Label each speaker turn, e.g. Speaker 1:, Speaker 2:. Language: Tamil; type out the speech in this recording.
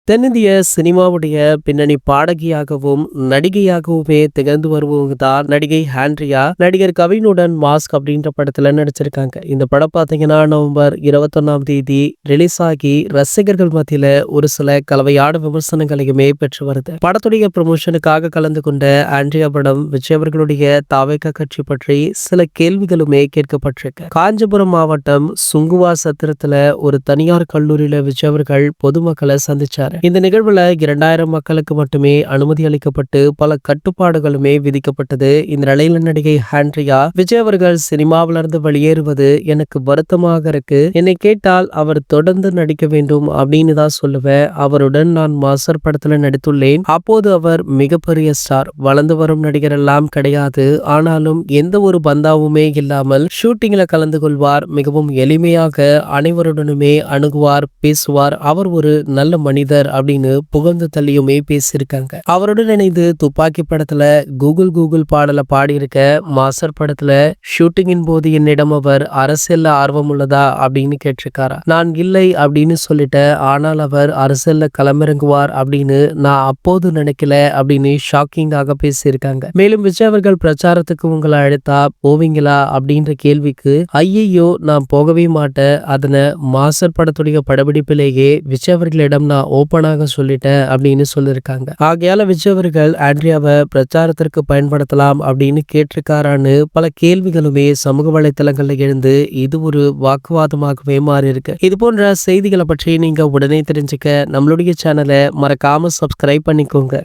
Speaker 1: தென்னிந்திய சினிமாவுடைய பின்னணி பாடகியாகவும் நடிகையாகவுமே திகழ்ந்து வருபவங்க தான் நடிகை ஆண்ட்ரியா. நடிகர் கவினுடன் மாஸ்க் அப்படின்ற படத்துல நடிச்சிருக்காங்க. இந்த படம் பாத்தீங்கன்னா நவம்பர் 21ஆம் தேதி ரிலீஸ் ஆகி ரசிகர்கள் மத்தியில ஒரு சில கலவையான விமர்சனங்களையுமே பெற்று வருது. படத்துடைய ப்ரமோஷனுக்காக கலந்து கொண்ட ஆண்ட்ரியா படம் விஜய் அவர்களுடைய தாவேகா கட்சி பற்றி சில கேள்விகளுமே கேட்கப்பட்டிருக்கு. காஞ்சிபுரம் மாவட்டம் சுங்குவா சத்திரத்துல ஒரு தனியார் கல்லூரியில விஜய் அவர்கள் பொதுமக்களை சந்திச்சார். இந்த நிகழ்வுல 2000 மக்களுக்கு மட்டுமே அனுமதி அளிக்கப்பட்டு பல கட்டுப்பாடுகளுமே விதிக்கப்பட்டது. இந்த நிலையில நடிகை ஆண்ட்ரியா, விஜய் அவர்கள் சினிமாவில இருந்து வெளியேறுவது எனக்கு வருத்தமாக இருக்கு. என்னை கேட்டால் அவர் தொடர்ந்து நடிக்க வேண்டும் அப்படின்னு தான் சொல்லுவேன். அவருடன் நான் மாஸ்டர் படத்துல நடித்துள்ளேன். அப்போது அவர் மிகப்பெரிய ஸ்டார். வளர்ந்து வரும் நடிகர் எல்லாம் கிடையாது. ஆனாலும் எந்த ஒரு பந்தாவுமே இல்லாமல் ஷூட்டிங்ல கலந்து கொள்வார். மிகவும் எளிமையாக அனைவருடனுமே அணுகுவார், பேசுவார். அவர் ஒரு நல்ல மனிதர் அப்படின்னு புகழ்ந்து தள்ளியுமே பேசியிருக்காங்க. அவருடன் இணைந்து துப்பாக்கி படத்துல கூகுள் பாடலை பாடியிருக்க. மாஸ்டர் படத்துல ஷூட்டிங்கின் போது என்னிடம் அவர் அரசியல்ல ஆர்வம் உள்ளதா அப்படின்னு கேட்டிருக்காரா. நான் இல்லை அப்படின்னு சொல்லிட்டேன். ஆனால் அவர் அரசியல்ல களமிறங்குவார் அப்படின்னு நான் அப்போது நினைக்கல அப்படின்னு ஷாக்கிங்காக பேசியிருக்காங்க. மேலும் விஜய் அவர்கள் பிரச்சாரத்துக்கு உங்களை அழைத்தா போவீங்களா அப்படின்ற கேள்விக்கு ஐயையோ நான் போகவே மாட்டேன். அதனை மாஸ்டர் படத்துடைய படப்பிடிப்பிலேயே விஜய் அவர்களிடம் நான் ஓப்பனாக சொல்லிட்டேன் அப்படின்னு சொல்லியிருக்காங்க. ஆகையால விஜய் அவர்கள் ஆண்ட்ரியாவை பிரச்சாரத்திற்கு பயன்படுத்தலாம் அப்படின்னு கேட்டிருக்காரான்னு பல கேள்விகளுமே சமூக வலைத்தளங்கள்ல எழுந்து இது ஒரு வாக்குவாதமாகவே மாறி இருக்கு. இது போன்ற செய்திகளை பற்றி நீங்க உடனே தெரிஞ்சுக்க நம்மளுடைய சேனலை மறக்காம சப்ஸ்கிரைப் பண்ணிக்கோங்க.